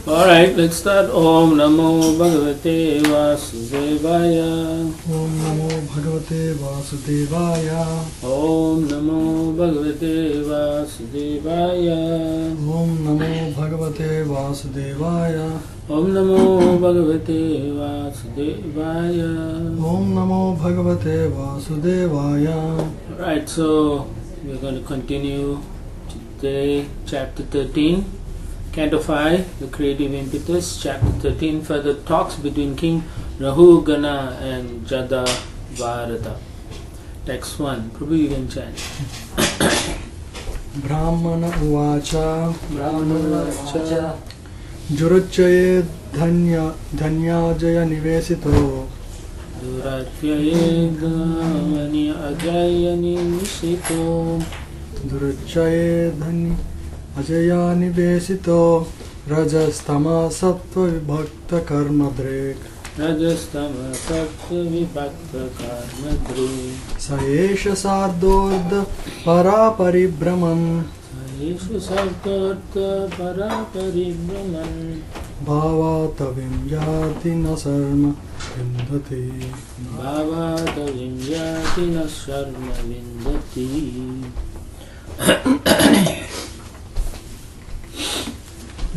Alright, let's start. Om Namo Bhagavate Vasudevaya. Om Namo Bhagavate Vasudevaya. Om Namo Bhagavate Vasudevaya. Om Namo Bhagavate Vasudevaya. Om Namo Bhagavate Vasudevaya. Om Namo Bhagavate Vasudevaya. Alright, so we're going to continue today, chapter 13. Canto 5, the creative impetus, chapter 13, further talks between King Rahugana and Jadabharata. Text 1. Prabhu, you can chant. Brahmana Uvacha. Brahmana Juruchaye Dhanyajaya Nivesito. Duratyaye Dhamani Ajaya Nivesito. Duruchaye Dhanyajaya Ajaya Nivesito. Rajastama Sattva Vibhakta Karma Drek. Rajastama Sattva Vibhakta Karma Drek. Saesha Sardorda Paraparibhraman. Saesha Sardorda Paraparibhraman. Bhavatavim Yati Nasarma Vindati. Bhavatavim Yati Nasarma Vindati.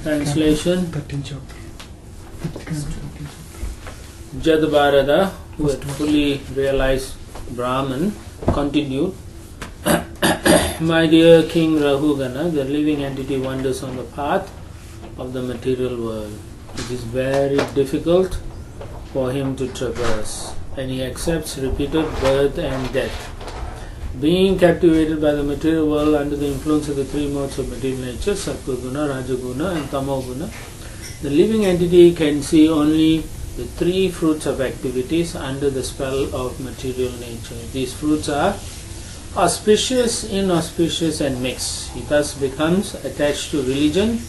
Translation. 13th chapter. Jadabharata, who had fully realized Brahman, continued, My dear King Rahugana, the living entity wanders on the path of the material world. It is very difficult for him to traverse, and he accepts repeated birth and death. Being captivated by the material world under the influence of the three modes of material nature, Sattva Guna, Rajaguna and Tamoguna, the living entity can see only the three fruits of activities under the spell of material nature. These fruits are auspicious, inauspicious and mixed. He thus becomes attached to religion,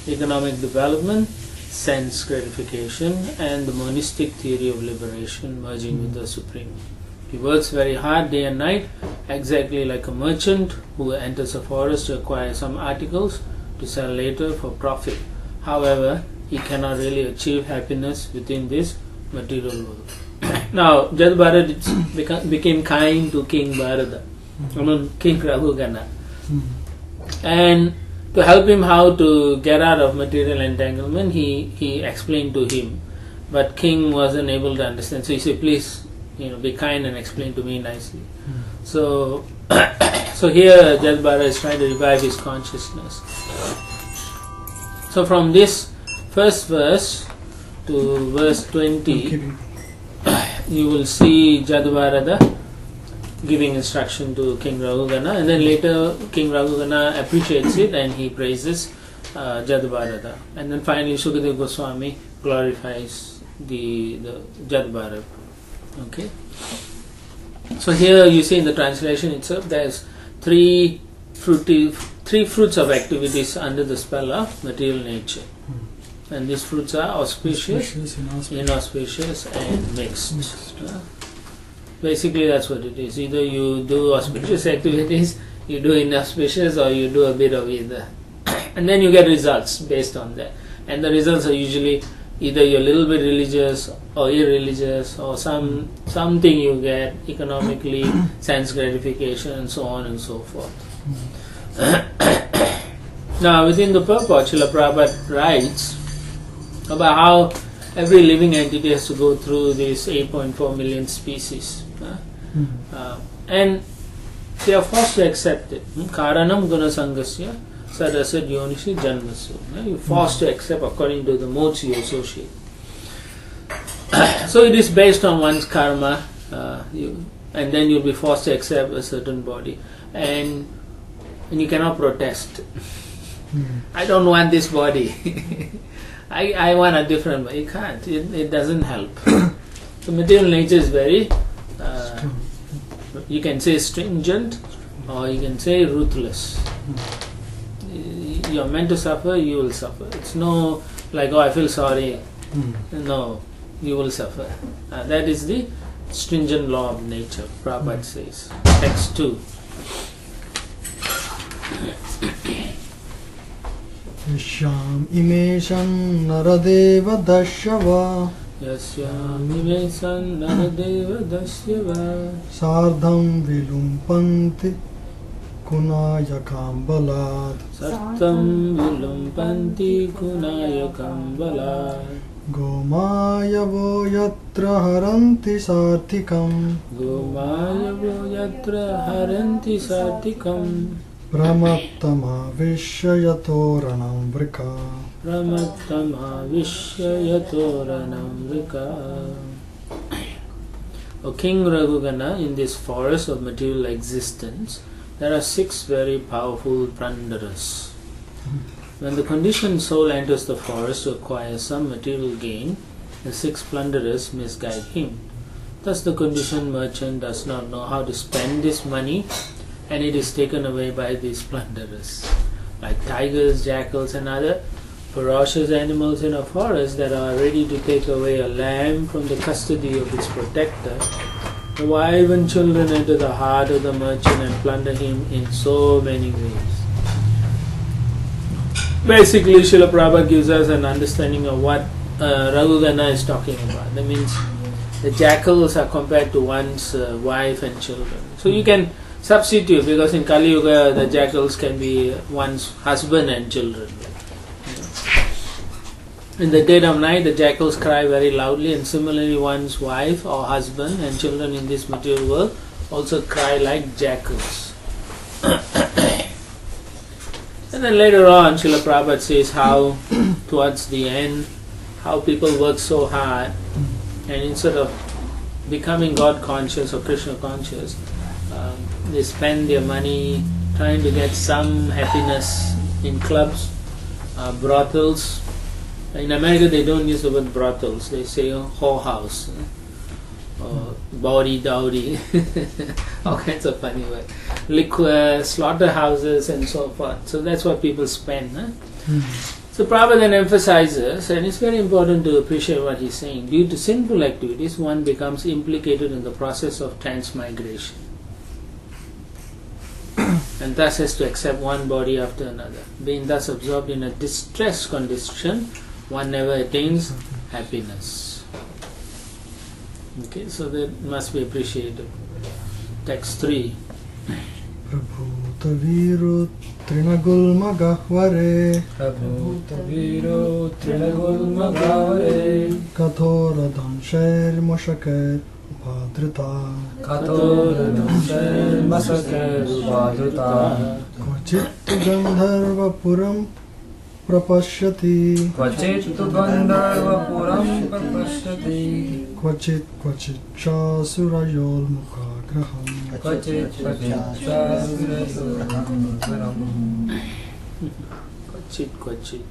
economic development, sense gratification and the monistic theory of liberation merging with the Supreme. He works very hard day and night, exactly like a merchant who enters a forest to acquire some articles to sell later for profit. However, he cannot really achieve happiness within this material world. Now, Jadabharata became kind to King Bharata, King Rahugana, and to help him how to get out of material entanglement, he explained to him. But King wasn't able to understand, so he said, please, be kind and explain to me nicely. So, so here Jadabharata is trying to revive his consciousness. So from this first verse to verse 20, you will see Jadabharata giving instruction to King Rahugana, and then later King Rahugana appreciates it and he praises Jadabharata. And then finally Sukadeva Goswami glorifies the Jadabharata. Okay. So here you see in the translation itself there's three fruits of activities under the spell of material nature. And these fruits are auspicious, inauspicious and mixed. Basically that's what it is. Either you do auspicious activities, you do inauspicious, or you do a bit of either. And then you get results based on that. And the results are usually either you're a little bit religious or irreligious, or something you get economically, sense gratification and so on and so forth. Now within the purport, Srila Prabhupada writes about how every living entity has to go through these 8.4 million species. And they are forced to accept it. Karanam guna sangasya sadasad yonishi janmasu. You're forced to accept according to the modes you associate. So it is based on one's karma, and then you'll be forced to accept a certain body. And you cannot protest. I don't want this body. I want a different body. You can't. It doesn't help. So material nature is very, you can say stringent, or you can say ruthless. You're meant to suffer, you will suffer. It's no like, oh, I feel sorry. No, you will suffer. That is the stringent law of nature, Prabhupada says. Text 2. Yashyam imeshan naradeva dashyava Yasyamimesan naradeva dasyava Sardham vilumpanti kunayakam balad Sartam vilumpanti kunayakam balad Gomayavo yatra haranti sarthikam Gomayavo yatra haranti sartikam Pramattama vishayatoranam vrika Pramattama vishayatoranam vrika. O King Raghugana, in this forest of material existence, there are 6 very powerful prandaras. When the conditioned soul enters the forest to acquire some material gain, the 6 plunderers misguide him. Thus the conditioned merchant does not know how to spend this money, and it is taken away by these plunderers. Like tigers, jackals and other ferocious animals in a forest that are ready to take away a lamb from the custody of its protector, the wife and children enter the heart of the merchant and plunder him in so many ways. Basically, Srila Prabhupada gives us an understanding of what Raghugana is talking about. That means the jackals are compared to one's wife and children. So you can substitute, because in Kali Yuga the jackals can be one's husband and children. In the dead of night the jackals cry very loudly, and similarly one's wife or husband and children in this material world also cry like jackals. And then later on Srila Prabhupada says how towards the end how people work so hard, and instead of becoming God conscious or Krishna conscious, they spend their money trying to get some happiness in clubs, brothels. In America they don't use the word brothels, they say whorehouse, or bawdy dowdy, all kinds of funny words. Liquor, slaughterhouses and so forth. So that's what people spend. So Prabhupada then emphasizes, and it's very important to appreciate what he's saying, due to sinful activities one becomes implicated in the process of transmigration, and thus has to accept one body after another. Being thus absorbed in a distressed condition, one never attains happiness. Okay, so that must be appreciated. Text 3. Prabhuta Viro Trinagul Magahware Prabhuta Viro Trinagul Magahware Kathora Dhansher Moshaker Upadrita Kathora Dhansher Moshaker Upadrita Kvachit Gandharva Puram Prapashyati Kvachit Gandharva Puram Prapashyati Kvachit Chasurayol Mukhagraham Kvachit Kvachit.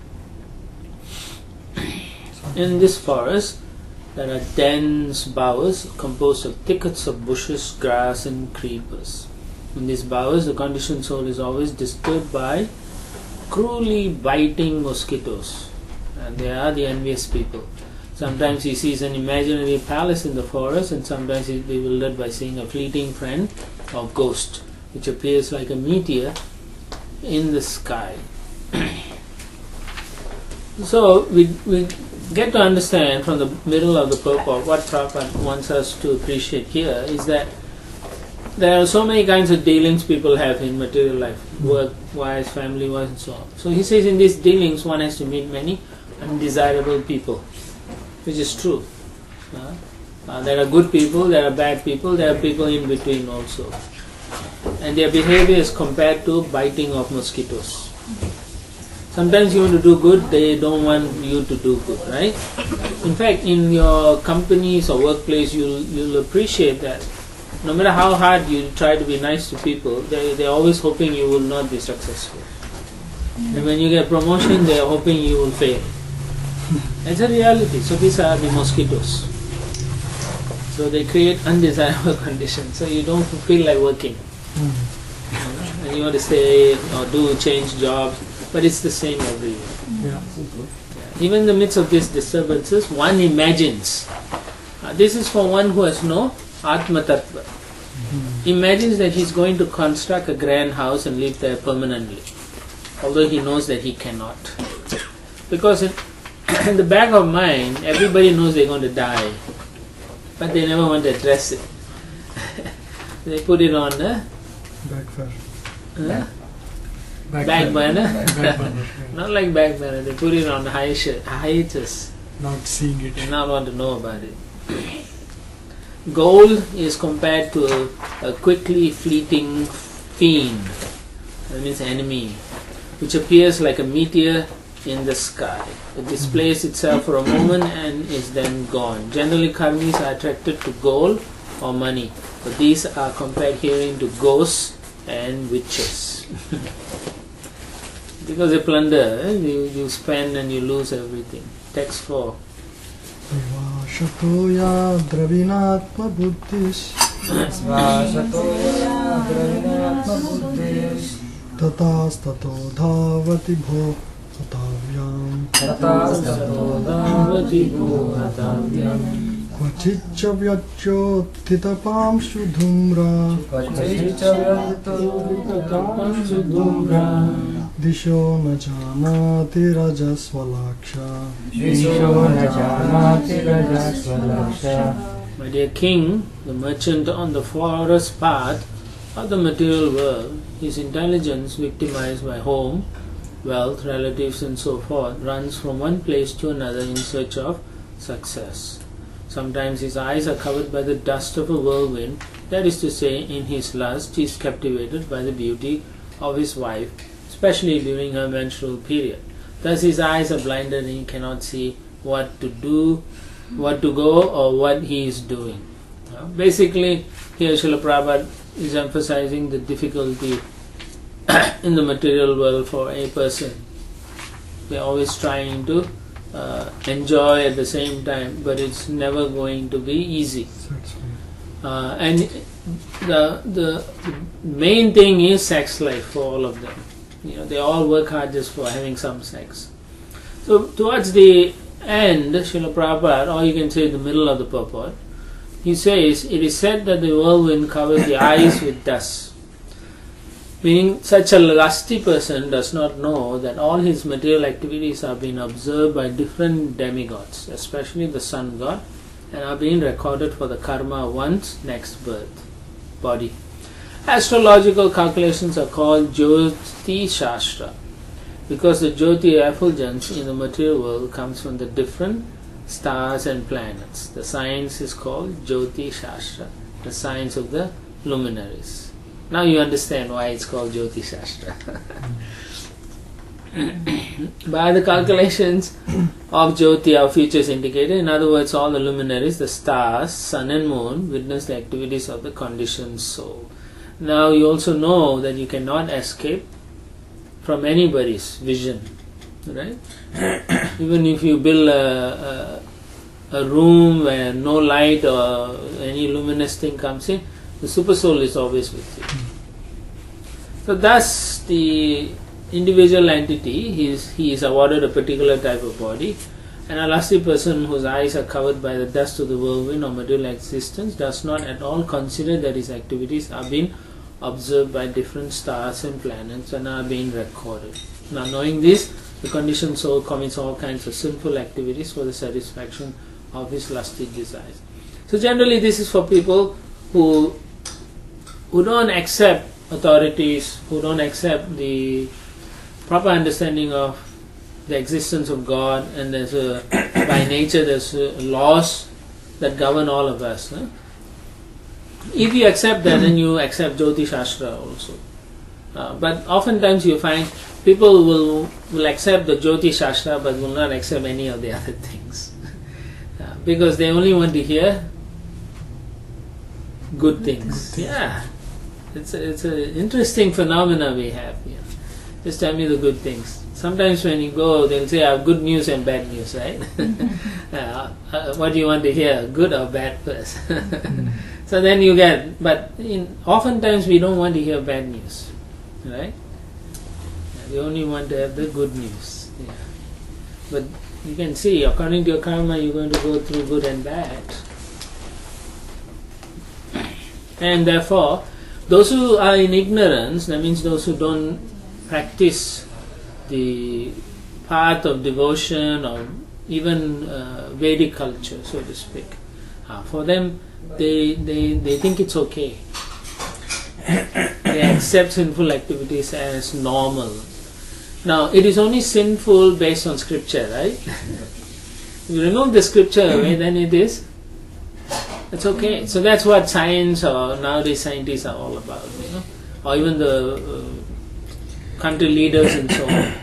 In this forest there are dense bowers composed of thickets of bushes, grass and creepers. In these bowers the conditioned soul is always disturbed by cruelly biting mosquitoes, and they are the envious people. Sometimes he sees an imaginary palace in the forest, and sometimes he is bewildered by seeing a fleeting friend or ghost which appears like a meteor in the sky. So we get to understand from the middle of the purport what Prabhupada wants us to appreciate here is that there are so many kinds of dealings people have in material life, work-wise, family-wise and so on. So he says in these dealings one has to meet many undesirable people, which is true. There are good people, there are bad people, there are people in between also. And their behavior is compared to biting of mosquitoes. Sometimes you want to do good, they don't want you to do good, right? In fact, in your companies or workplace, you'll appreciate that no matter how hard you try to be nice to people, they're always hoping you will not be successful. And when you get promotion, they're hoping you will fail. It's a reality. So these are the mosquitoes. So they create undesirable conditions. So you don't feel like working. And you want to stay or change jobs, but it's the same everywhere. Even in the midst of these disturbances, one imagines. This is for one who has no Atma Tattva. Imagines that he's going to construct a grand house and live there permanently, although he knows that he cannot. Because in the back of mind, everybody knows they're going to die, but they never want to address it. They put it on the back burner. Not like back burner, they put it on hiatus. Not seeing it. They not want to know about it. Gold is compared to a quickly fleeting fiend, that means enemy, which appears like a meteor in the sky. It displays itself for a moment and is then gone. Generally, karmis are attracted to gold or money, but these are compared herein to ghosts and witches. Because they plunder, you spend and you lose everything. Text 4. Vivashatoya dravinatma buddhis tatastato dhavati bho hatavyam kvachicca vyachyottitapam sudhumra Disho na janati rajaswalaksha. My dear king, the merchant on the forest path of the material world, his intelligence, victimized by home, wealth, relatives and so forth, runs from one place to another in search of success. Sometimes his eyes are covered by the dust of a whirlwind, that is to say, in his lust he is captivated by the beauty of his wife, especially during her menstrual period. Thus his eyes are blinded and he cannot see what to do, what to go, or what he is doing. Basically, here Srila Prabhupada is emphasizing the difficulty in the material world for a person. They are always trying to enjoy at the same time, but it's never going to be easy. And the main thing is sex life for all of them. They all work hard just for having some sex. So towards the end, Srila Prabhupada, or you can say the middle of the purport, he says, it is said that the whirlwind covers the eyes with dust. Meaning, such a lusty person does not know that all his material activities are being observed by different demigods, especially the sun god, and are being recorded for the karma of one's next body. Astrological calculations are called Jyoti Shastra, because the Jyoti effulgence in the material world comes from the different stars and planets. The science is called Jyoti Shastra, the science of the luminaries. Now you understand why it's called Jyoti Shastra. By the calculations of Jyoti, our future is indicated. In other words, all the luminaries, the stars, sun and moon, witness the activities of the conditioned soul. Now you also know that you cannot escape from anybody's vision, right? Even if you build a room where no light or any luminous thing comes in, the super soul is always with you. So thus the individual entity, he is awarded a particular type of body, and a lusty person whose eyes are covered by the dust of the whirlwind or material existence does not at all consider that his activities are being observed by different stars and planets and are being recorded. Now knowing this, the conditioned soul commits all kinds of sinful activities for the satisfaction of his lusty desires. So generally this is for people who don't accept authorities, who don't accept the proper understanding of the existence of God, and by nature there's laws that govern all of us. If you accept that, then you accept Jyoti Shastra also. But oftentimes you find people will accept the Jyoti Shastra but will not accept any of the other things. Because they only want to hear good things. Yeah. It's an interesting phenomena we have here. Just tell me the good things. Sometimes when you go, they'll say, I have good news and bad news, right? What do you want to hear, good or bad first? So then you get, but oftentimes we don't want to hear bad news, right? We only want to have the good news. Yeah. But you can see, according to your karma, you're going to go through good and bad. And therefore, those who are in ignorance, that means those who don't practice the path of devotion or even Vedic culture, so to speak. For them, they think it's okay. They accept sinful activities as normal. Now, it is only sinful based on scripture, right? If you remove the scripture away, then it's okay. So that's what science or nowadays scientists are all about, or even the country leaders and so on.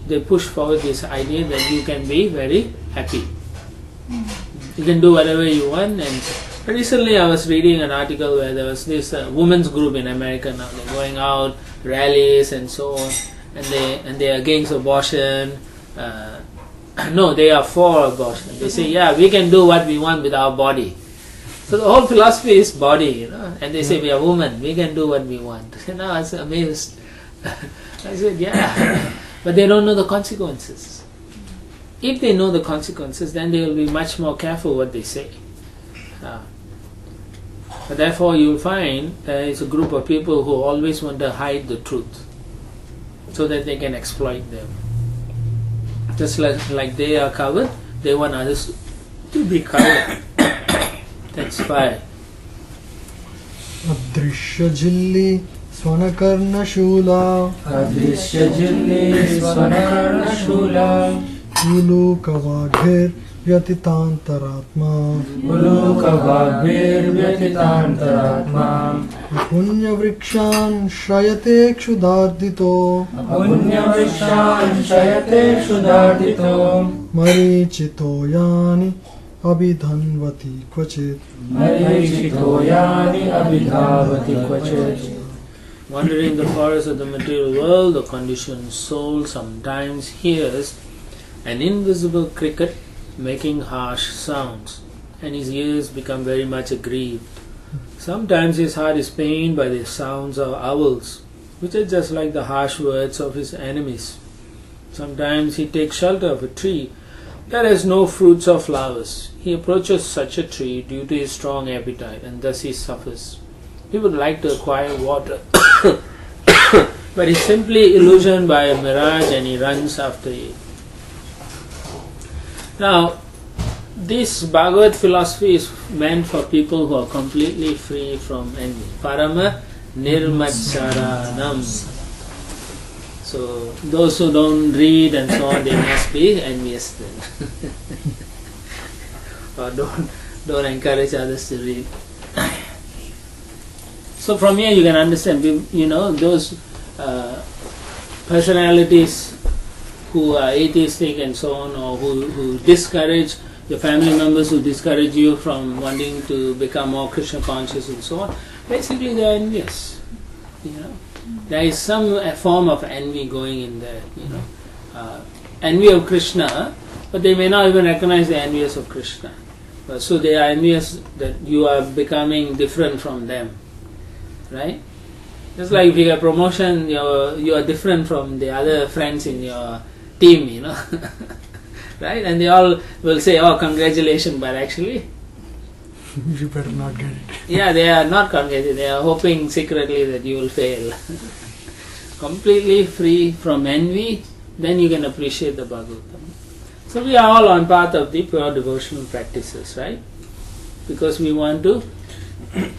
They push forward this idea that you can be very happy. You can do whatever you want. And recently I was reading an article where there was this women's group in America now. They're going out, rallies and so on, and they are against abortion. No, they are for abortion. They say, yeah, we can do what we want with our body. So the whole philosophy is body, and they say we are women, we can do what we want. I was amazed. I said, yeah, but they don't know the consequences. If they know the consequences, then they will be much more careful what they say. But therefore you will find there is a group of people who always want to hide the truth so that they can exploit them. Just like they are covered, they want others to be covered. That's why. Adrishya jilli swanakarna shula Adrishya jilli swanakarna shula Uluka vaghir vyatitantaratma Uluka vaghir vyatitantaratma Punya vrikshan shrayate kshudardito Punya vrikshan shayate shudardito Marichito yani abhidhanvati kvachit Marichito yani abhidhavati kvachit. Wandering the forest of the material world, the conditioned soul sometimes hears an invisible cricket making harsh sounds, and his ears become very much aggrieved. Sometimes his heart is pained by the sounds of owls, which are just like the harsh words of his enemies. Sometimes he takes shelter of a tree that has no fruits or flowers. He approaches such a tree due to his strong appetite, and thus he suffers. He would like to acquire water, but is simply illusioned by a mirage and he runs after it. Now, this Bhagavad philosophy is meant for people who are completely free from envy. Parama nirmacharanam. So, those who don't read and so on, they must be envious then. Or don't encourage others to read. So from here you can understand, those personalities who are atheistic and so on, or who discourage your family members, who discourage you from wanting to become more Krishna conscious and so on, basically they are envious. There is some form of envy going in there, envy of Krishna, but they may not even recognize the envious of Krishna. So they are envious that you are becoming different from them. Right? Just like if you get promotion, you are different from the other friends in your team, right? And they all will say, oh, congratulations, but actually You better not get it. yeah, they are not congratulating, they are hoping secretly that you will fail. Completely free from envy, then you can appreciate the Bhagavatam. So we are all on path of the pure devotional practices, right? Because we want to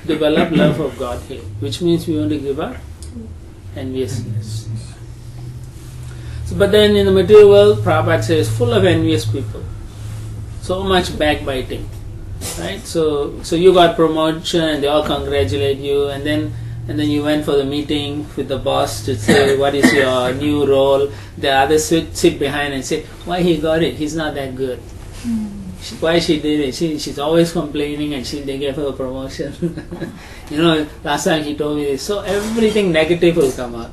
develop love of Godhead, which means we want to give up enviousness. So, but then in the material world, Prabhupada says, full of envious people. So much backbiting. Right? So you got promotion and they all congratulate you, and then you went for the meeting with the boss to say what is your new role. The others sit behind and say, why he got it? He's not that good. Why she did it? She's always complaining, and they gave her a promotion. Last time he told me this. So everything negative will come out.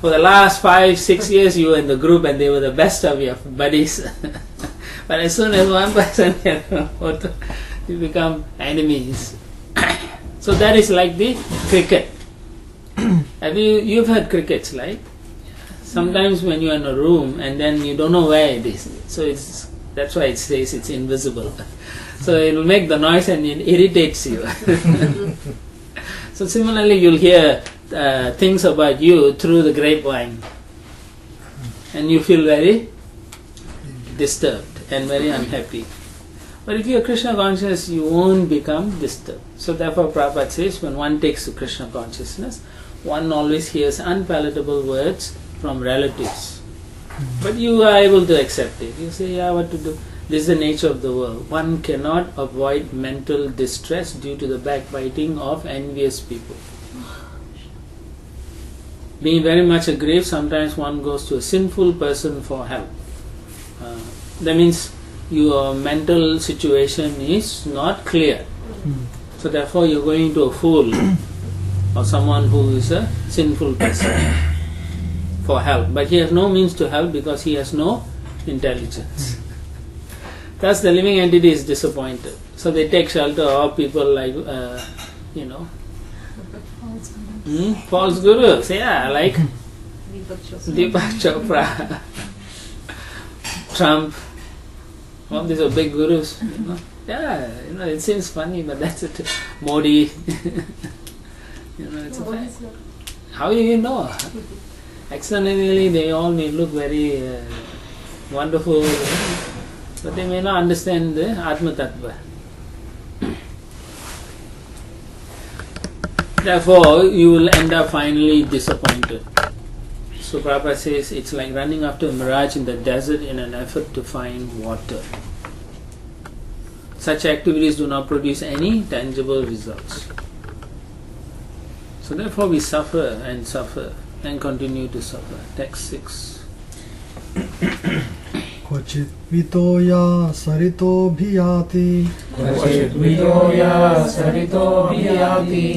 For the last 5-6 years you were in the group and they were the best of your buddies. But as soon as one person gets promoted, you become enemies. So that is like the cricket. You've heard crickets, right? Sometimes when you are in a room and then you don't know where it is. So that's why it says it's invisible. So it will make the noise and it irritates you. So similarly you'll hear things about you through the grapevine. and you feel very disturbed and very unhappy. But if you are Krishna conscious, you won't become disturbed. So therefore Prabhupada says, when one takes to Krishna consciousness, one always hears unpalatable words from relatives. But you are able to accept it. You say, yeah, what to do? This is the nature of the world. One cannot avoid mental distress due to the backbiting of envious people. Being very much aggrieved, sometimes one goes to a sinful person for help. That means your mental situation is not clear. So therefore you are going to a fool or someone who is a sinful person for help. But he has no means to help because he has no intelligence. Thus the living entity is disappointed. So they take shelter of people like, false gurus. Yeah, like Deepak Chopra, Trump. All these are big gurus. Yeah, it seems funny, but that's it. Modi. It's a fact. How do you know? Externally, they all may look very wonderful, but they may not understand the Atma Tattva. Therefore, you will end up finally disappointed. So Prabhupada says it's like running after a mirage in the desert in an effort to find water. Such activities do not produce any tangible results. So therefore we suffer and continue to suffer. Text 6. Kvachit vitoya sarito bhiyati क्वचित् विदोया सरितो भियाति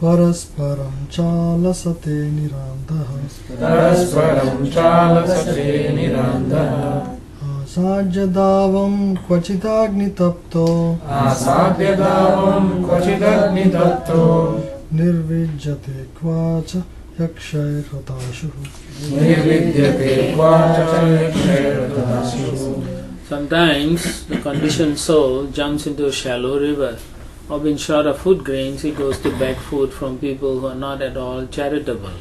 parasparam chalasate nirandha परस्परं चालसते निरन्तरः asajadavam kvachitagnitapto आसाद्यदावं क्वचिदग्निदत्तो nirvijyate kvacha yakshay ratashu. निर्विद्यते क्वाच यक्षैर्ददासु. Sometimes the conditioned soul jumps into a shallow river, or being short of food grains, he goes to beg food from people who are not at all charitable.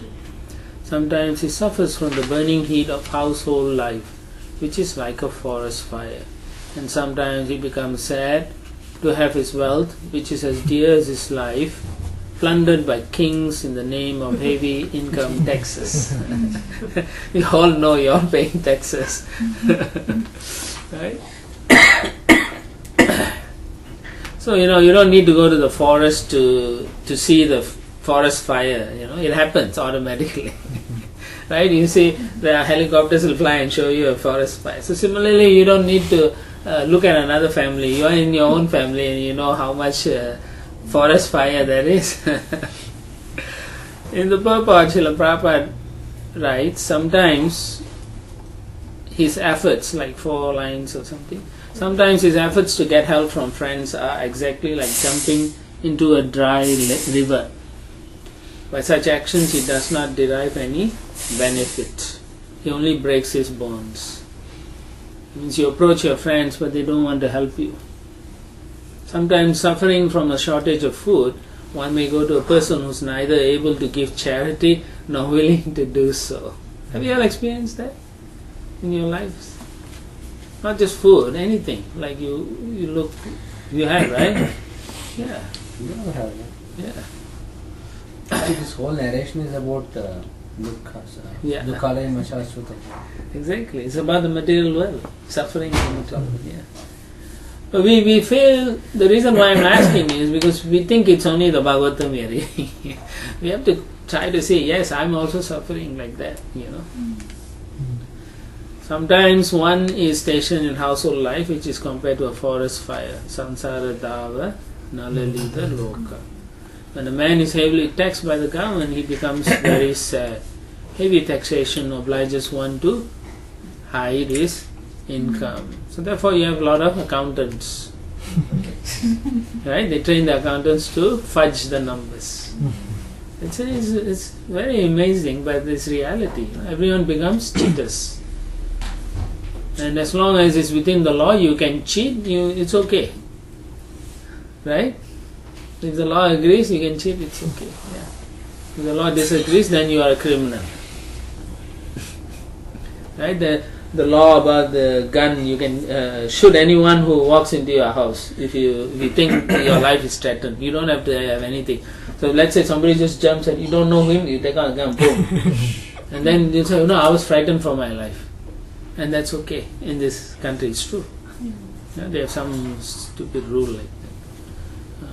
Sometimes he suffers from the burning heat of household life, which is like a forest fire. And sometimes he becomes sad to have his wealth, which is as dear as his life, plundered by kings in the name of heavy income taxes. You all know you are paying taxes. Right? So you don't need to go to the forest to see the forest fire. It happens automatically. Right? You see the helicopters will fly and show you a forest fire. So similarly, you don't need to look at another family. You are in your own family and you know how much forest fire there is. In the purport, Srila Prabhupada writes, sometimes his efforts, like 4 lines or something, sometimes his efforts to get help from friends are exactly like jumping into a dry river. By such actions he does not derive any benefit. He only breaks his bonds. It means you approach your friends but they don't want to help you. Sometimes suffering from a shortage of food, one may go to a person who's neither able to give charity nor willing to do so. Have you all experienced that in your lives? Not just food, anything. Like you have, right? Yeah. You never have that. Yeah. This whole narration is about dukkha. Yeah. Dukkhalaya mashashvata. Exactly. It's about the material world. Suffering in the material world. Yeah. But we feel, the reason why I'm asking is because we think it's only the Bhagavatam we are reading. We have to try to say, yes, I'm also suffering like that, Sometimes one is stationed in household life which is compared to a forest fire. Sansara dava nalalita loka. When a man is heavily taxed by the government, he becomes very sad. Heavy taxation obliges one to hide his income. So therefore you have a lot of accountants. Right? They train the accountants to fudge the numbers. It's very amazing, but it's reality. Everyone becomes cheaters. And as long as it's within the law, you can cheat, it's okay. Right? If the law agrees, you can cheat, it's okay. Yeah. If the law disagrees, then you are a criminal. right? The law about the gun, you can shoot anyone who walks into your house if you think your life is threatened. You don't have to have anything. So let's say somebody just jumps and you don't know him, you take out a gun, boom. And then you say, no, I was frightened for my life. And that's okay. In this country, it's true. Yeah, they have some stupid rule like that.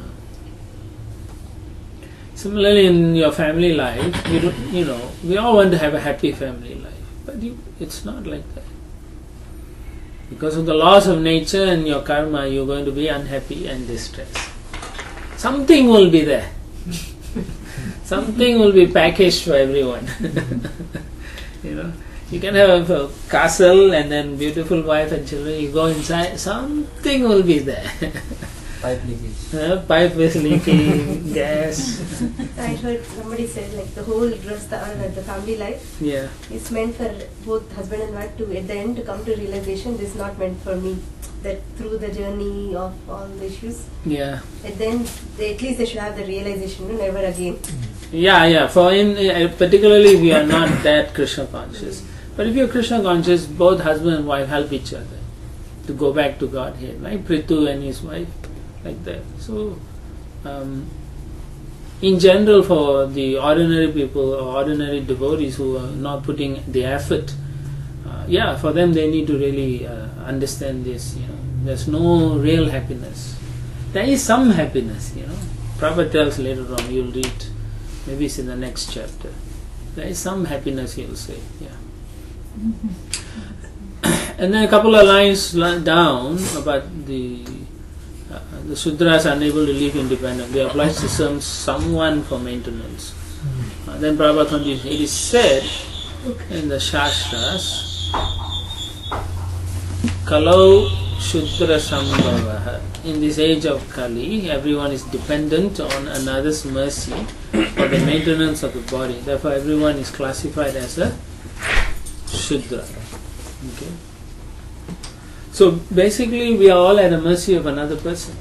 Similarly, in your family life, we all want to have a happy family life. But it's not like that. Because of the laws of nature and your karma, you're going to be unhappy and distressed. Something will be there. Something will be packaged for everyone. You can have a castle and then beautiful wife and children. You go inside, something will be there. Pipe leakage. Pipe is leaking, gas. I heard somebody said like the whole the family life is meant for both husband and wife to at the end to come to realization this is not meant for me. That through the journey of all the issues, at the end at least they should have the realization, never again. For particularly if you are not that Krishna conscious. But if you're Krishna conscious, both husband and wife help each other to go back to Godhead, like Prithu and his wife, like that. So, in general, for the ordinary people or ordinary devotees who are not putting the effort, for them they need to really understand this. There's no real happiness. There is some happiness. Prabhupada tells later on. You'll read. Maybe it's in the next chapter. There is some happiness, he'll say. And then a couple of lines down about the Sudras unable to live independent. They oblige to someone for maintenance. Then Prabhupada continues. It is said in the Shastras, Kalau Shudra Sambhavaha. In this age of Kali, everyone is dependent on another's mercy for the maintenance of the body. Therefore, everyone is classified as a Shudra. Okay. So basically, we are all at the mercy of another person.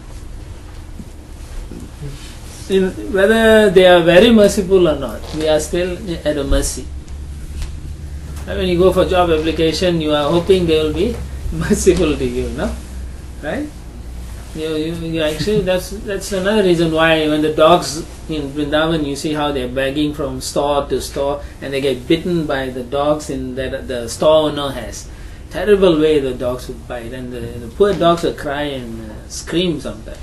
Whether they are very merciful or not, we are still at a mercy. When you go for job application, you are hoping they will be merciful to you, no? Right? You actually, that's another reason why when the dogs in Vrindavan, you see how they're begging from store to store and they get bitten by the dogs that the store owner has. Terrible way the dogs would bite, and the poor dogs would cry and scream sometimes.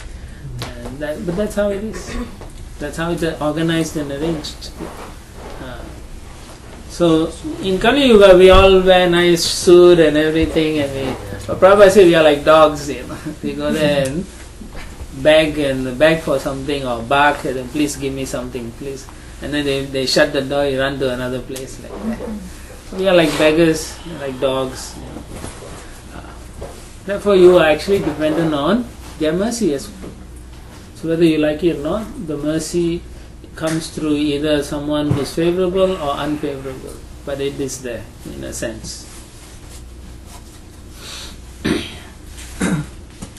But that's how it is. That's how it's organized and arranged. So in Kali Yuga, we all wear nice suit and everything, and but Prabhupada said we are like dogs. We go there and beg for something or bark, and then please give me something, please. And then they shut the door, you run to another place like that. So we are like beggars, like dogs. Therefore, you are actually dependent on their mercy as well. So whether you like it or not, the mercy comes through either someone who's favorable or unfavorable, but it is there in a sense.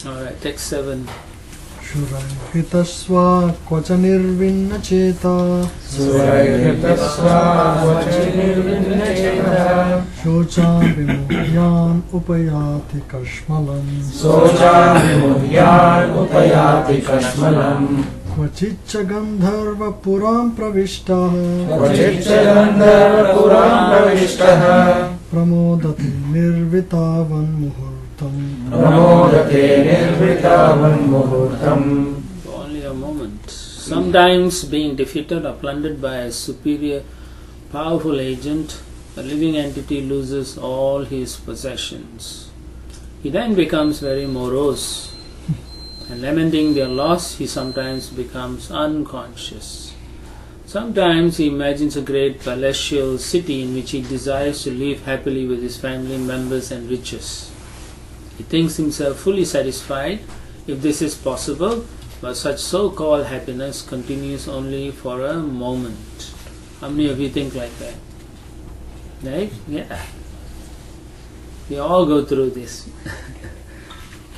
Alright, text 7. Shuraihitasva kvacha nirvinna cheta Shocha vimuhyan upayati kashmalam Kvachiccha gandharva puram pravishtaha Pramodati nirvitavan muhurtam Only a moment. Sometimes being defeated or plundered by a superior, powerful agent, a living entity loses all his possessions. He then becomes very morose, and lamenting their loss, he sometimes becomes unconscious. Sometimes he imagines a great palatial city in which he desires to live happily with his family members and riches. He thinks himself fully satisfied if this is possible, but such so-called happiness continues only for a moment. How many of you think like that? Right? Yeah. We all go through this.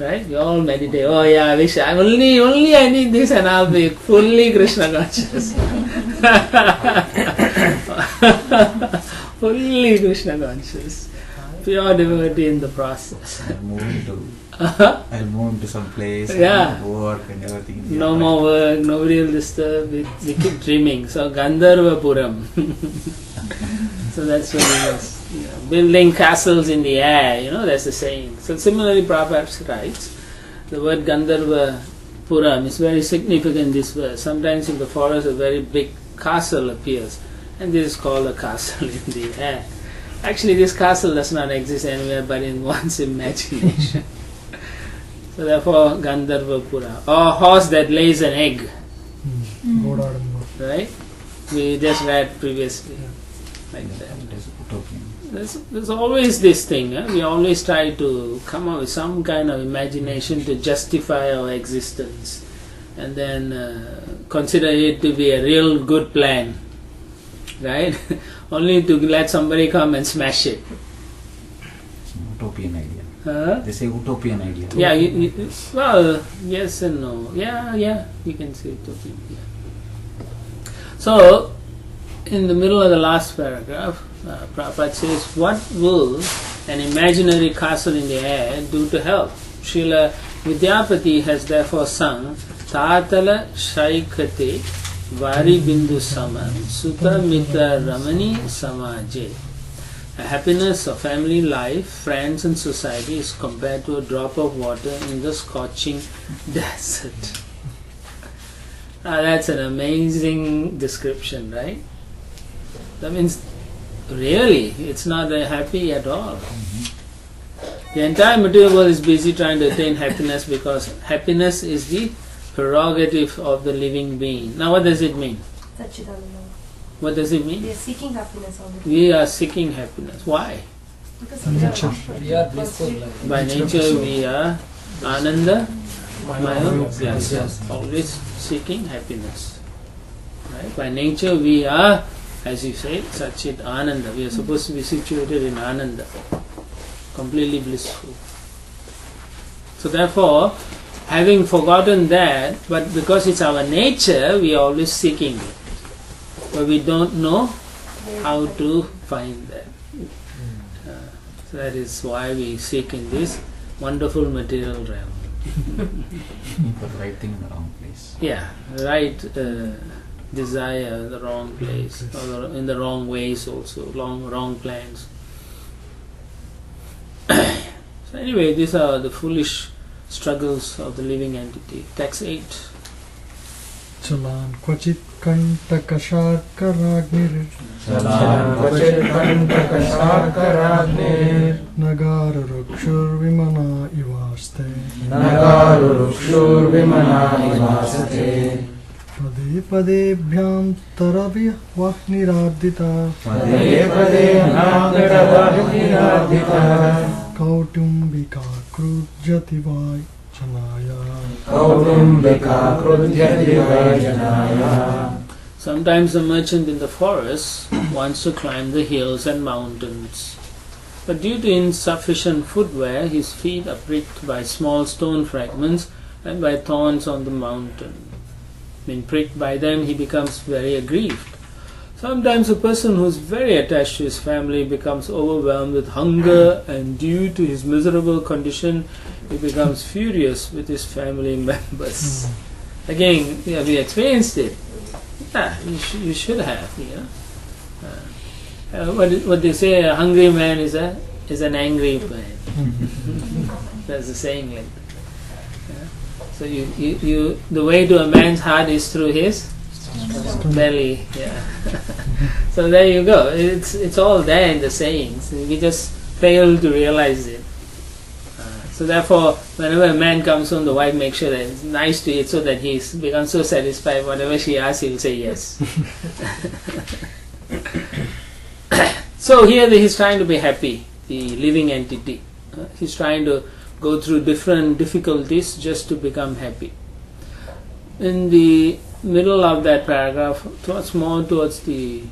Right? We all meditate. Oh yeah, I wish I only I need this and I'll be fully Krishna conscious. Fully Krishna conscious. pure devotee in the process. I'll move into some place, Yeah. work and everything. No more work, nobody will disturb. We keep dreaming. So Gandharva Puram. So that's what it is. Building castles in the air, that's the saying. So similarly Prabhupada writes, the word Gandharva Puram is very significant in this verse. Sometimes in the forest a very big castle appears, and this is called a castle in the air. Actually this castle does not exist anywhere but in one's imagination. So therefore Gandharva Pura, or horse that lays an egg. Right? We just read previously. Like that. There's always this thing. We always try to come up with some kind of imagination to justify our existence, and then consider it to be a real good plan. Right? Only to let somebody come and smash it. Utopian idea. Huh? They say utopian idea. Yeah, well, yes and no. Yeah, you can say utopian. Yeah. So, in the middle of the last paragraph, Prabhupada says, what will an imaginary castle in the air do to help? Srila Vidyapati has therefore sung Tatala Shaikate Vari Bindu Sama Sutta Mitra Ramani Samaje. A happiness of family life, friends and society is compared to a drop of water in the scorching desert. Now that's an amazing description, right? That means really it's not very happy at all. The entire material world is busy trying to attain happiness because happiness is the prerogative of the living being. Now what does it mean? What does it mean? We are seeking happiness all the time. We are seeking happiness. Why? Because We are blissful life. By nature we are Ananda, Yes. always seeking happiness. Right? By nature we are, as you say, Satchit Ananda. We are supposed to be situated in Ananda, completely blissful. So therefore, having forgotten that, but because it's our nature, we are always seeking it. But we don't know how to find that. So that is why we seek in this wonderful material realm. For the right thing in the wrong place. Yeah, right desire, the wrong place, or in the wrong ways also, wrong plans. So anyway, these are the foolish struggles of the living entity. Text 8. Chalan kvachit kantakashar karagnir Chalan kvachit kantakashar karagnir nagar rukshur vimana ivaste Nagaru rukshur vimana ivaste pade pade bhyam taravya vahniradita Pade pade nagravahniradhita kautumbika krujyati vai janaya. Kautumbika krudhyati vajanaya. Sometimes a merchant in the forest wants to climb the hills and mountains. But due to insufficient footwear, his feet are pricked by small stone fragments and by thorns on the mountain. Being pricked by them, he becomes very aggrieved. Sometimes a person who is very attached to his family becomes overwhelmed with hunger, and due to his miserable condition, he becomes furious with his family members. Again, we experienced it. Yeah, you should have. What they say, a hungry man is an angry man. That's the saying like that. So the way to a man's heart is through his belly. Yeah. So there you go. It's all there in the sayings. We just fail to realize it. So therefore, whenever a man comes home, the wife makes sure that it's nice to eat so that he becomes so satisfied. Whatever she asks, he'll say yes. So here he's trying to be happy, the living entity. He's trying to go through different difficulties just to become happy. In the middle of that paragraph, towards the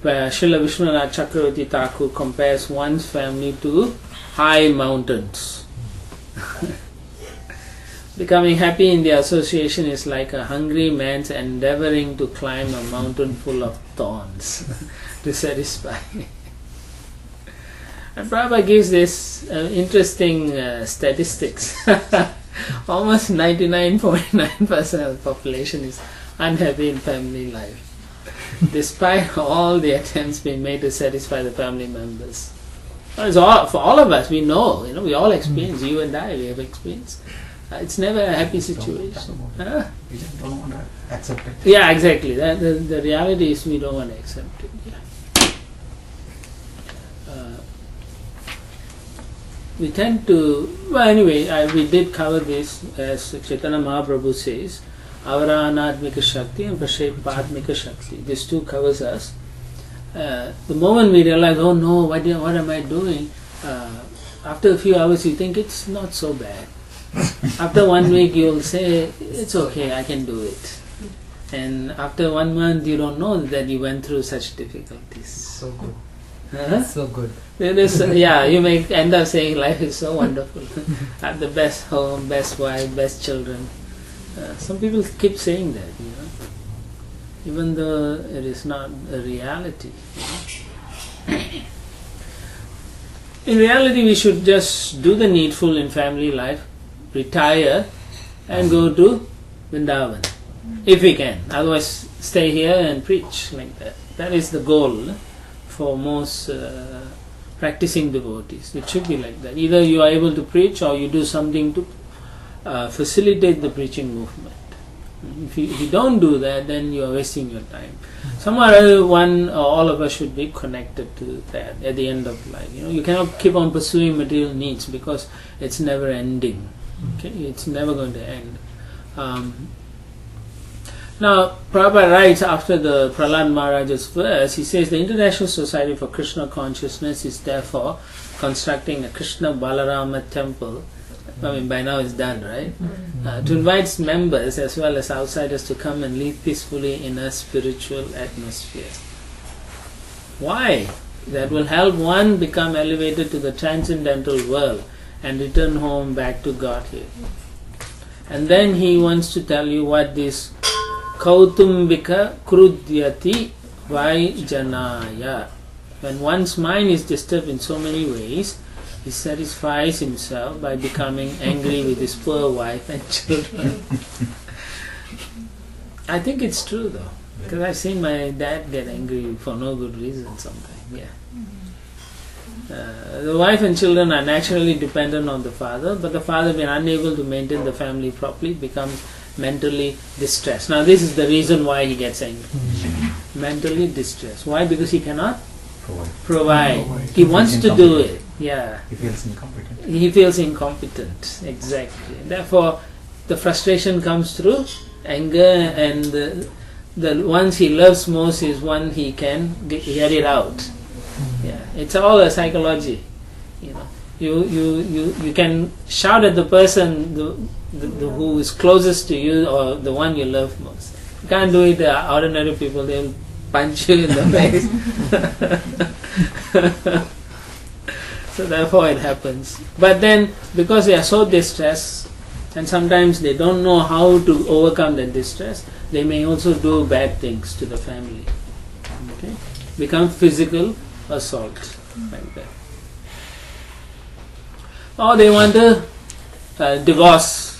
where Srila Vishwanath Chakravarti Thakur compares one's family to high mountains. Becoming happy in the association is like a hungry man's endeavoring to climb a mountain full of thorns. to satisfy. And Prabhupada gives this interesting statistics. Almost 99.9% of the population is unhappy in family life, despite all the attempts being made to satisfy the family members. Well, it's all, for all of us, we know, we all experience, you and I, we have experienced. It's never a happy situation. We just don't want to accept it. Yeah, exactly. The reality is we don't want to accept it. Yeah. We tend to, well anyway, we did cover this as Chaitanya Mahaprabhu says, Avaranatmika Shakti and Prashepatmika Shakti. This too covers us. The moment we realize, oh no, what am I doing? After a few hours you think it's not so bad. After 1 week you'll say, it's okay, I can do it. And after 1 month you don't know that you went through such difficulties. So good. Huh? So good. You may end up saying life is so wonderful. I have the best home, best wife, best children. Some people keep saying that, even though it is not a reality. In reality, we should just do the needful in family life, retire, and go to Vrindavan, if we can. Otherwise, stay here and preach like that. That is the goal for most practicing devotees. It should be like that. Either you are able to preach or you do something to facilitate the preaching movement. If you don't do that, then you are wasting your time. Somewhere or other, one or all of us should be connected to that at the end of life. You cannot keep on pursuing material needs because it's never ending. Okay, it's never going to end. Now, Prabhupada writes after the Prahlad Maharaj's verse, he says the International Society for Krishna Consciousness is therefore constructing a Krishna Balarama temple. I mean, by now it's done, right? To invite its members as well as outsiders to come and live peacefully in a spiritual atmosphere. Why? That will help one become elevated to the transcendental world and return home back to Godhead. And then he wants to tell you what this Kautumbika Krudyati Vaijanaya. When one's mind is disturbed in so many ways, he satisfies himself by becoming angry with his poor wife and children. I think it's true though, because I've seen my dad get angry for no good reason sometimes. Yeah. The wife and children are naturally dependent on the father, but the father, being unable to maintain the family properly, becomes mentally distressed. Now this is the reason why he gets angry. Mentally distressed. Why? Because he cannot provide. He wants to do it. Yeah. He feels incompetent. He feels incompetent. Exactly. Therefore, the frustration comes through anger, and the ones he loves most is one he can get it out. Yeah. It's all a psychology. You can shout at the person who is closest to you or the one you love most. You can't do it. Ordinary people, they'll punch you in the face. So therefore it happens. But then, because they are so distressed, and sometimes they don't know how to overcome that distress, they may also do bad things to the family. Okay? Become physical assault, like that. Or they want to divorce.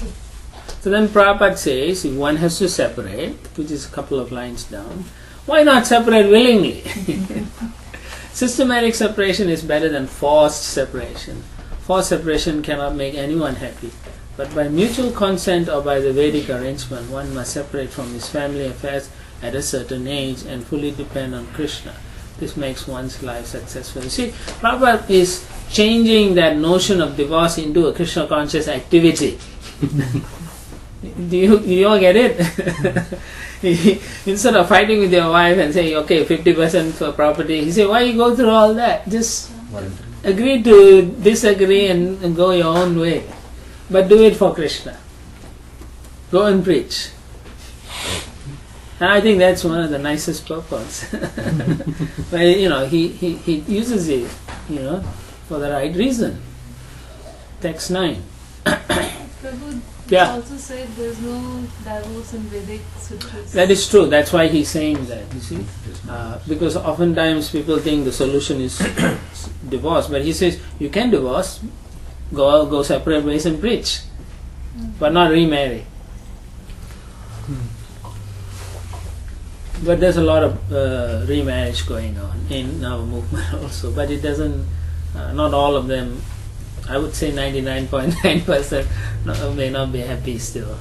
So then Prabhupada says, if one has to separate, which is a couple of lines down, why not separate willingly? Systematic separation is better than forced separation. Forced separation cannot make anyone happy. But by mutual consent or by the Vedic arrangement, one must separate from his family affairs at a certain age and fully depend on Krishna. This makes one's life successful. You see, Prabhupada is changing that notion of divorce into a Krishna conscious activity. Do you all get it? Instead of fighting with your wife and saying, okay, 50% for property, he said, why you go through all that? Just agree to disagree and go your own way. But do it for Krishna. Go and preach. And I think that's one of the nicest purposes. But he uses it, for the right reason. Text 9. Prabhu Yeah. also said there's no divorce in Vedic sutras. That is true. That's why he's saying that, you see. Because oftentimes people think the solution is divorce. But he says, you can divorce, go separate ways and preach. But not remarry. But there's a lot of remarriage going on in our movement also. But it doesn't, not all of them, I would say 99.9% may not be happy still.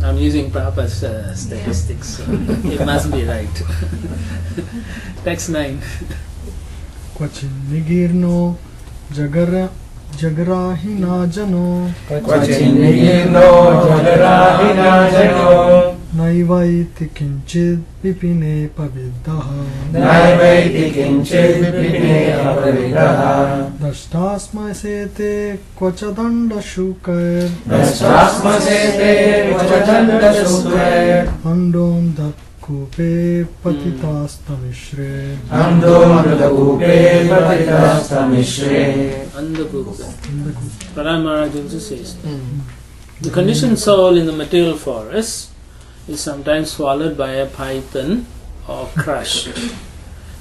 I'm using Prabhupada's statistics, so it must be right. Text 9. Kvachinigirno jagarahina jano क्वचिन्निर्नो जगराहिनाजनो naivaiti kinchid vipine paviddaha नैवैति किञ्चित् विपिने अपविदः दष्टास्मै सेते क्वचदण्ड शुकर दष्टास्मसेते क्वचदण्डशुक्रे अण्डोन्धकूपे पतितास्तमिश्रे अन्धोमृतकूपे पतितस्तमिश्रे Prahlad Maharaj also says that. The conditioned soul in the material forest is sometimes swallowed by a python or crushed.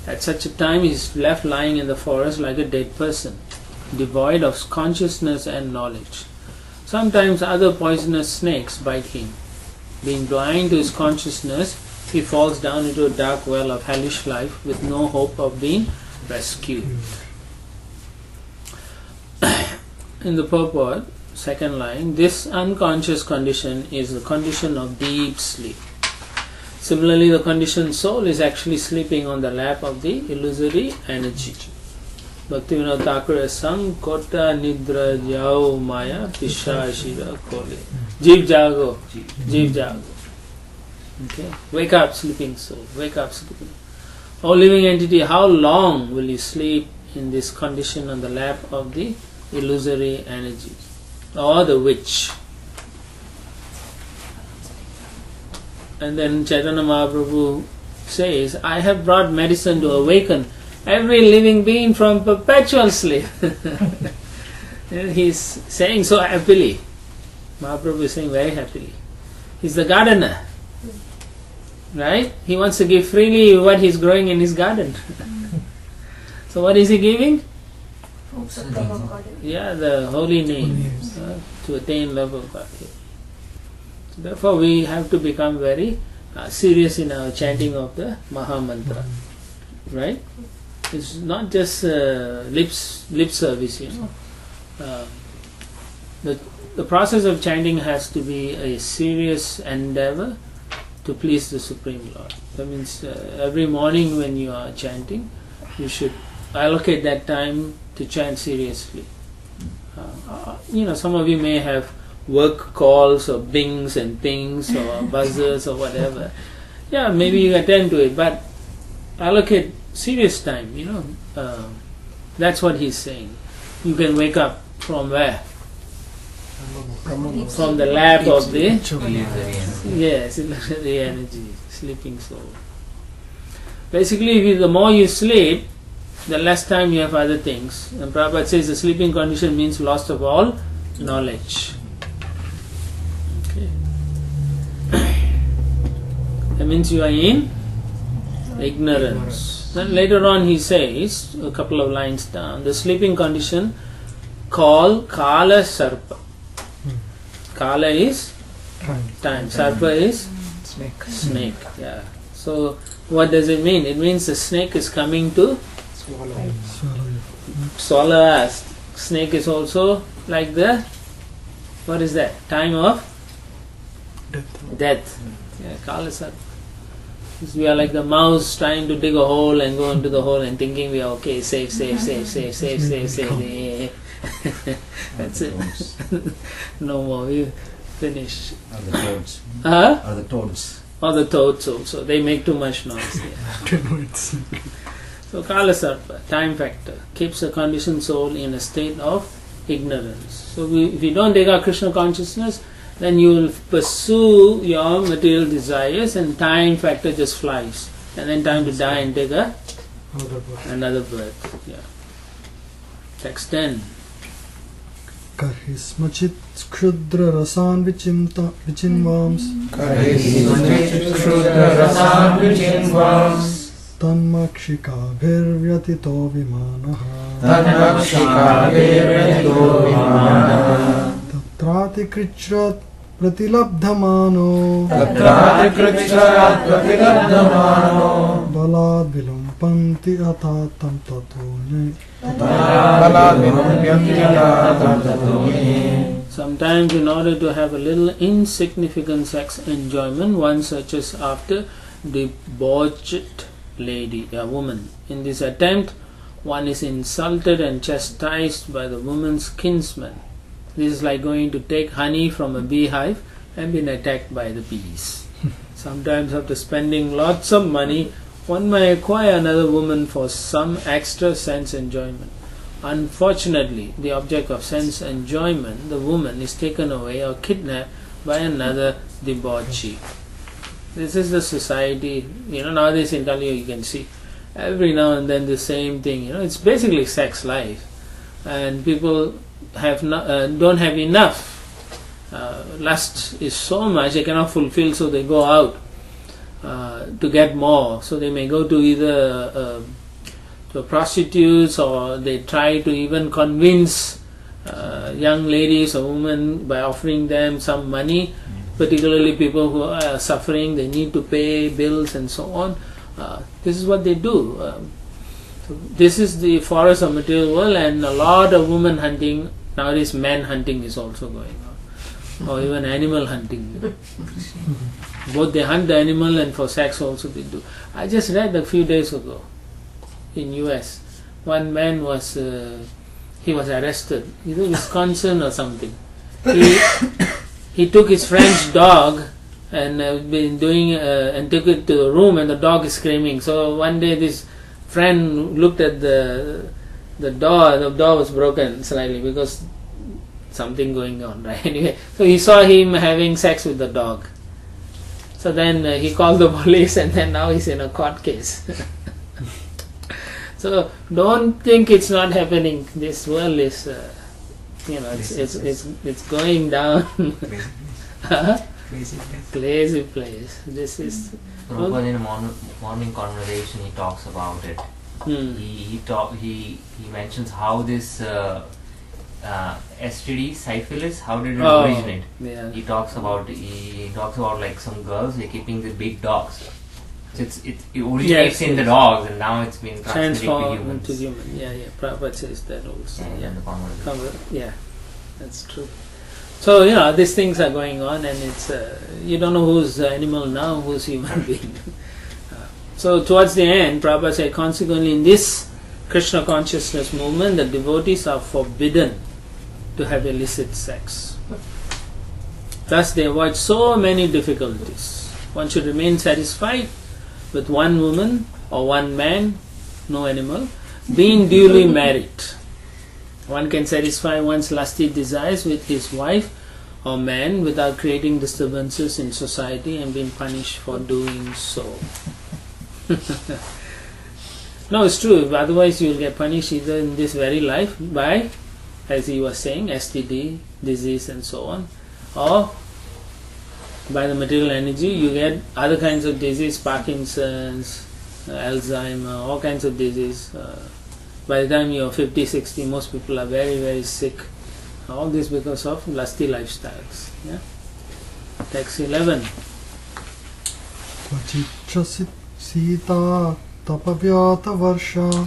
At such a time he is left lying in the forest like a dead person, devoid of consciousness and knowledge. Sometimes other poisonous snakes bite him. Being blind to his consciousness, he falls down into a dark well of hellish life with no hope of being rescued. In the purport, second line, this unconscious condition is the condition of deep sleep. Similarly, the conditioned soul is actually sleeping on the lap of the illusory energy. Bhaktivinoda Thakur has sung Kota Nidra Jao Maya Pisha Shira Kole. Jeev Jago, Jeev Jago. Okay? Wake up, sleeping soul. Wake up, sleeping. O living entity, how long will you sleep in this condition on the lap of the illusory energy or the witch? And then Chaitanya Mahaprabhu says, I have brought medicine to awaken every living being from perpetual sleep. He's saying so happily. Mahaprabhu is saying very happily. He's the gardener. Right? He wants to give freely what he's growing in his garden. So what is he giving? Yeah, the holy names to attain love of God. So therefore we have to become very serious in our chanting of the Maha Mantra. Right? It's not just lip service, you know. The process of chanting has to be a serious endeavor to please the Supreme Lord. That means every morning when you are chanting, you should allocate that time to chant seriously. Some of you may have work calls or bings and pings or buzzers or whatever. Yeah, maybe you attend to it, but allocate serious time, that's what he's saying. You can wake up from where? From the lap of the illusory energy, sleeping soul. Basically, the more you sleep, the less time you have other things. And Prabhupada says the sleeping condition means loss of all knowledge. Okay. That means you are in ignorance. Then later on he says, a couple of lines down, the sleeping condition called Kala Sarpa. Kala is time. Sarpa is snake. Yeah. So what does it mean? It means the snake is coming to swallow us. Snake is also like the, what is that? Time of death. Yeah, Kala Sarpa. We are like the mouse trying to dig a hole and go into the hole and thinking we are okay, safe. That's it. No more. We finish. Or the toads. Or the toads. Or the toads also. They make too much noise. Yeah. So Kala Sarpa, time factor, keeps a conditioned soul in a state of ignorance. So if you don't take our Krishna consciousness, then you will pursue your material desires and time factor just flies. And then time to die and take another birth. Yeah. Text 10. Kahismachit kshudra rasan vichinvams Tanmakshikabhirvyatito vimanaha Tatrati krichrat pratilabdhamano Balad vilumpanti atatam tatone Sometimes in order to have a little insignificant sex enjoyment, one searches after debauched lady, a woman. In this attempt, one is insulted and chastised by the woman's kinsman. This is like going to take honey from a beehive and being attacked by the bees. Sometimes after spending lots of money, one may acquire another woman for some extra sense enjoyment. Unfortunately, the object of sense enjoyment, the woman, is taken away or kidnapped by another debauchee. This is the society, nowadays in Italy you can see every now and then the same thing. It's basically sex life, and people don't have enough. Lust is so much they cannot fulfill, so they go out to get more. So they may go to either to prostitutes, or they try to even convince young ladies or women by offering them some money. Particularly people who are suffering, they need to pay bills and so on. This is what they do. So this is the forest of material world, and a lot of women hunting. Nowadays man hunting is also going on, or even animal hunting. Both they hunt the animal and for sex also they do. I just read a few days ago in US, one man was arrested, either Wisconsin or something. He took his friend's dog and been doing and took it to the room, and the dog is screaming. So one day this friend looked at the door. The door was broken slightly because something going on, right? Anyway, so he saw him having sex with the dog. So then he called the police, and then now he's in a court case. So don't think it's not happening. This world is. It's going down. Crazy place. This is. Prabhupada in a morning conversation he talks about it. He mentions how this STD, syphilis, how did it originate? Yeah. He talks about like some girls, they're keeping the big dogs. So it originates in the dogs, and now it's been transformed to humans. Yeah. Prabhupada says that also. Yeah, that's true. So these things are going on, and it's you don't know who's animal now, who's human being. So towards the end, Prabhupada said, consequently, in this Krishna consciousness movement, the devotees are forbidden to have illicit sex. Thus, they avoid so many difficulties. One should remain satisfied with one woman or one man, no animal, being duly married. One can satisfy one's lusty desires with his wife or man without creating disturbances in society and being punished for doing so. No, it's true. Otherwise you will get punished either in this very life by, as he was saying, STD, disease and so on, or by the material energy you get other kinds of disease, Parkinson's, Alzheimer, all kinds of disease. By the time you're 50, 60, most people are very, very sick. All this because of lusty lifestyles. Yeah. Text 11. Kvachicha sita tapavyata varsha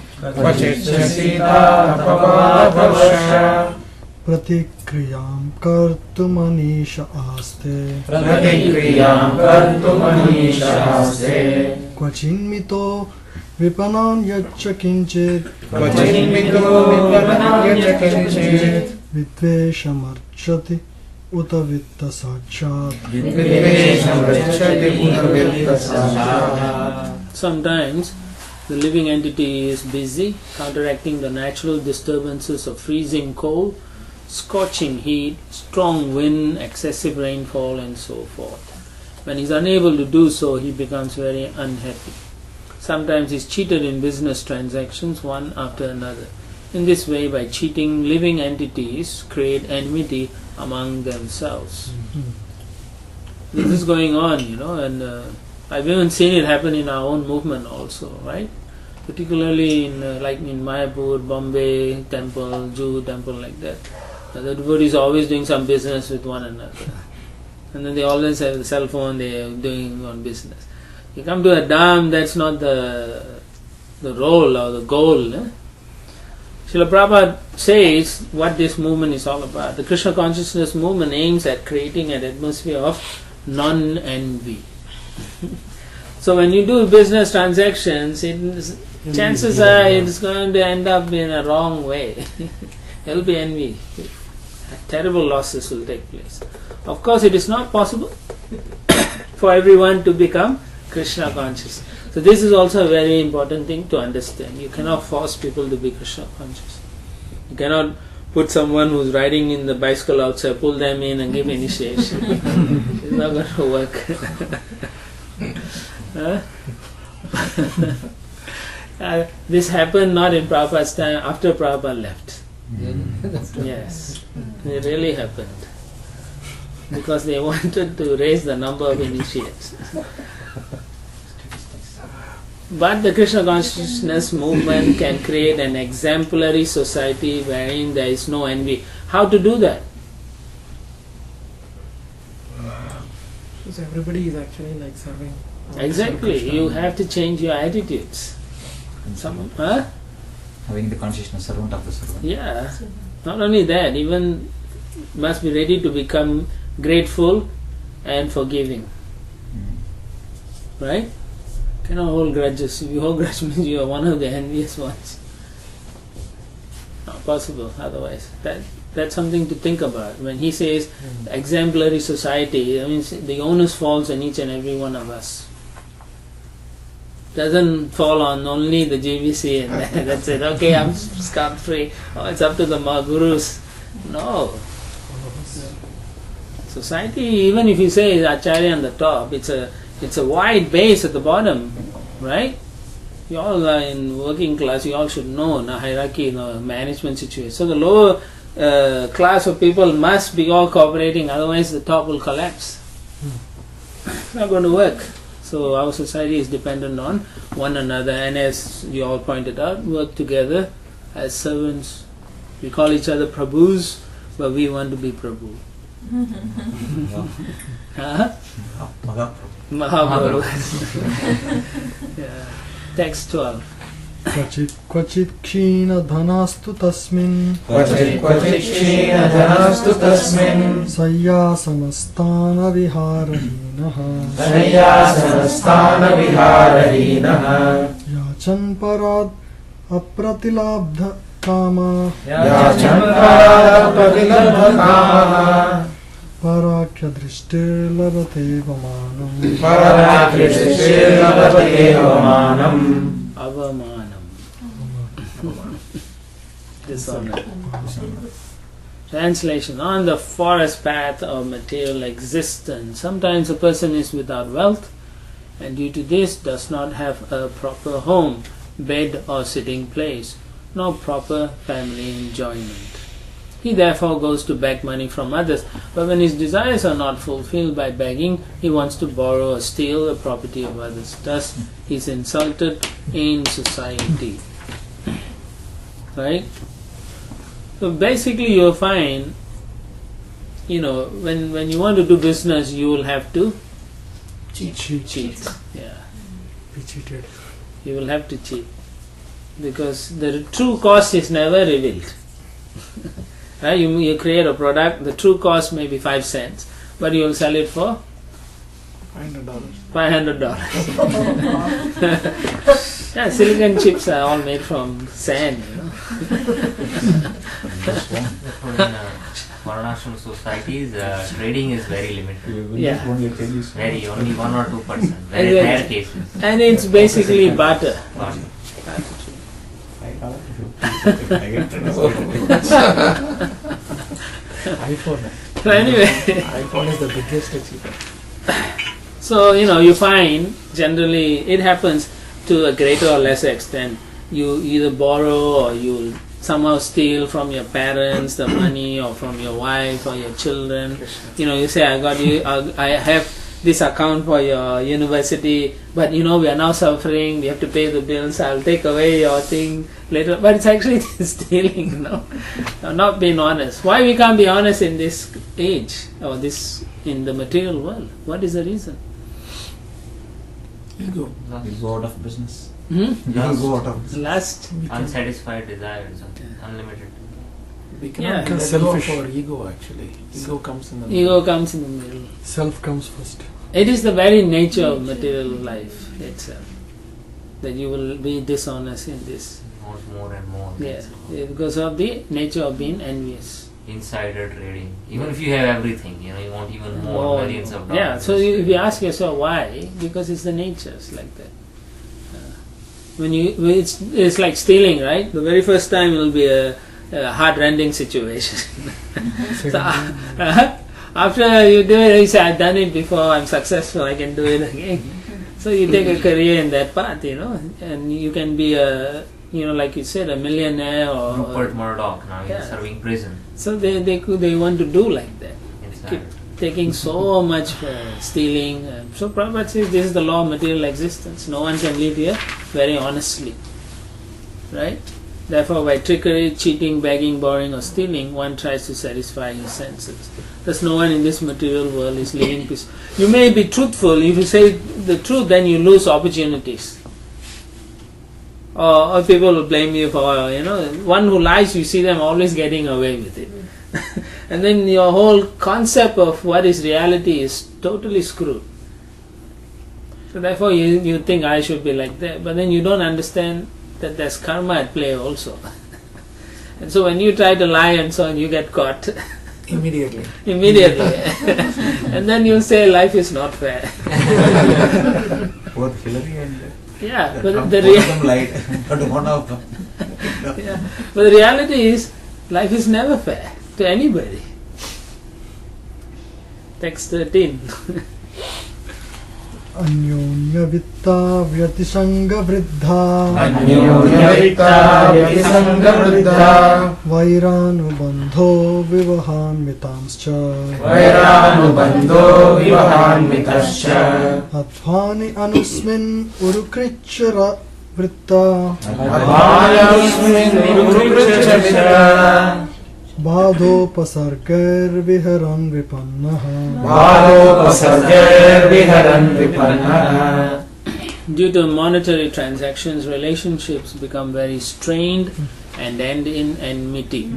Pratikriyam kartumanisha aste Kvachinmito vipanan yacha kinchit Vitveshamarchati uta vitta sachat. Sometimes the living entity is busy counteracting the natural disturbances of freezing cold, scorching heat, strong wind, excessive rainfall and so forth. When he is unable to do so, he becomes very unhappy. Sometimes he is cheated in business transactions one after another. In this way, by cheating, living entities create enmity among themselves. This is going on, and I've even seen it happen in our own movement also, right? Particularly in like in Mayapur, Bombay temple, Jew temple, like that. The devotees are always doing some business with one another. And then they always have the cell phone, they are doing on business. You come to a dham, that's not the role or the goal. Srila Prabhupada says what this movement is all about. The Krishna consciousness movement aims at creating an atmosphere of non-envy. So when you do business transactions, chances are it's going to end up in a wrong way. There will be envy. Terrible losses will take place. Of course, it is not possible for everyone to become Krishna conscious. So this is also a very important thing to understand. You cannot force people to be Krishna conscious. You cannot put someone who's riding in the bicycle outside, pull them in and give initiation. It's not going to work. This happened not in Prabhupada's time, after Prabhupada left. Yes, it really happened. Because they wanted to raise the number of initiates. But the Krishna consciousness movement can create an exemplary society wherein there is no envy. How to do that? Because everybody is actually like serving. Exactly. You have to change your attitudes. Having the consciousness, servant of the servant. Yeah. Not only that, even must be ready to become grateful and forgiving. Right? Cannot hold grudges. If you hold grudges, means you are one of the envious ones. Not possible otherwise. That's something to think about. When he says exemplary society, that means the onus falls on each and every one of us. Doesn't fall on only the GVC and that's it. Okay, I'm scot free. Oh, it's up to the gurus. No. Society, even if you say Acharya on the top, it's a wide base at the bottom, right? You all are in working class, you all should know hierarchy, management situation. So the lower class of people must be all cooperating, otherwise the top will collapse. It's not going to work. So our society is dependent on one another, and as you all pointed out, work together as servants. We call each other Prabhus, but we want to be Prabhu. Mahaprabhu. Yeah. Text 12. क्वचित् क्षीण धनास्तु तस्मिन् क्वचित् क्षीण धनास्तु तस्मिन् शय्यासनस्थान विहारहीनः शय्यासनस्थानविहारहीनः याचन् पराद् अप्रतिलाब्ध कामः पराख्य दृष्टिर्लभते वमानम् Avamanam. Dishonor. Translation. On the forest path of material existence, sometimes a person is without wealth and due to this does not have a proper home, bed or sitting place, nor proper family enjoyment. He therefore goes to beg money from others, but when his desires are not fulfilled by begging, he wants to borrow or steal the property of others. Thus, he is insulted in society. Right? So basically you'll find, when you want to do business, you will have to cheat. Yeah. Be cheated. You will have to cheat. Because the true cost is never revealed. Right? You create a product, the true cost may be 5 cents, but you will sell it for $500. Yeah, silicon chips are all made from sand. In Varnashram societies, trading is very limited. Yeah. Only 1 or 2%. Very rare cases. And it's basically barter. iPhone. So anyway, iPhone is the biggest achiever. so you find generally it happens to a greater or lesser extent. You either borrow or you somehow steal from your parents the money, or from your wife or your children. You say, I have this account for your university, but we are now suffering, we have to pay the bills, I'll take away your thing later. But it's actually stealing, not being honest. Why we can't be honest in this age, or this in the material world? What is the reason? Ego. Ego out of business. Ego out of business. Lust. Unsatisfied desires, unlimited. We cannot let selfish. go for ego actually. Ego comes in the middle. Ego comes in the middle. Self comes first. It is the very nature of material life itself, that you will be dishonest in this. Want more and more. Yeah, because of the nature of being envious. Insider trading. Even if you have everything, you want even more, millions of dollars. Yeah, so if you ask yourself why, because it's the nature, it's like that. It's like stealing, right? The very first time it will be a heart-rending situation. So, after you do it, you say, I've done it before, I'm successful, I can do it again. So you take a career in that path, and you can be like you said, a millionaire or Rupert Murdoch, now he's serving prison. So they want to do like that. Keep taking so much stealing. So Prabhupada says this is the law of material existence. No one can live here very honestly. Right? Therefore, by trickery, cheating, begging, borrowing or stealing, one tries to satisfy his senses. Thus no one in this material world is living peace. You may be truthful. If you say the truth, then you lose opportunities. Or people will blame you for, one who lies, you see them always getting away with it. And then your whole concept of what is reality is totally screwed. So therefore you think I should be like that, but then you don't understand that there's karma at play also. And so when you try to lie and so on, you get caught. Immediately. And then you say life is not fair. Both Hillary and but the but the reality is life is never fair to anybody. Text 13. अन्योन्य वित्ता व्यतिसंग वृद्धा वैरानुबंधो विवहान्वितांश्च अध्वानि अनुस्मिन् उरुकृच्च वृत्ता बाधोपसर्गैर्विहरन् विपन्नः Due to monetary transactions, relationships become very strained and end in enmity.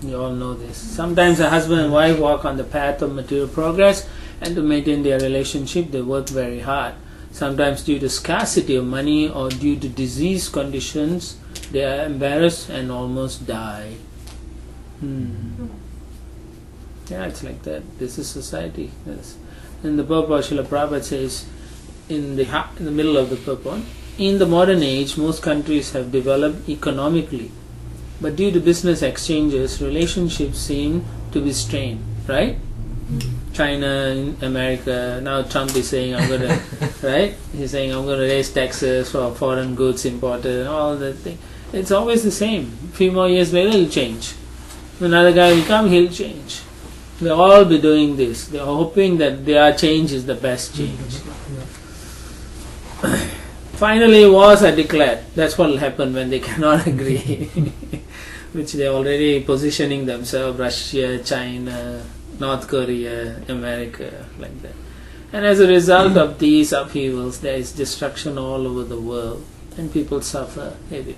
You all know this. Sometimes a husband and wife walk on the path of material progress, and to maintain their relationship they work very hard. Sometimes due to scarcity of money or due to disease conditions, they are embarrassed and almost die. Yeah, it's like that. This is society. Yes. In the purport, Srila Prabhupada says, in the middle of the purport, in the modern age, most countries have developed economically, but due to business exchanges, relationships seem to be strained. Right? China, America. Now Trump is saying, "I'm going to," right? He's saying, "I'm going to raise taxes for foreign goods imported," and all that thing. It's always the same. A few more years later, it'll change. Another guy will come, he'll change. They'll all be doing this. They're hoping that their change is the best change. Finally, wars are declared. That's what will happen when they cannot agree. Which they're already positioning themselves, Russia, China, North Korea, America, like that. And as a result of these upheavals, there is destruction all over the world, and people suffer heavily.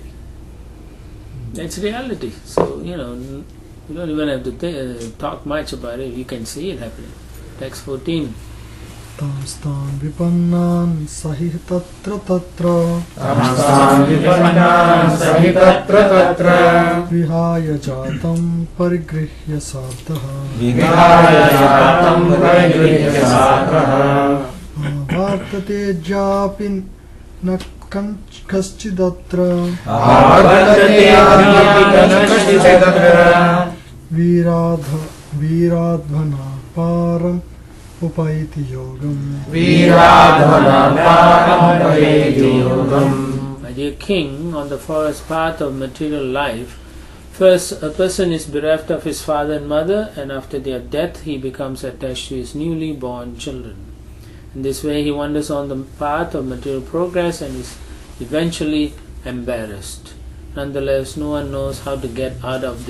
That's reality. So, you don't even have to talk much about it. You can see it happening. Text 14. तांस्तान विपन्नान सहि तत्र विहाय जातं परिगृह्य साधः वर्तते ज्यापि न कश्चिदत्र वीराध्वना पारम् upayiti yogam. My dear king, on the forest path of material life, First, a person is bereft of his father and mother, and after their death he becomes attached to his newly born children. In this way he wanders on the path of material progress and is eventually embarrassed. Nonetheless, no one knows how to get out of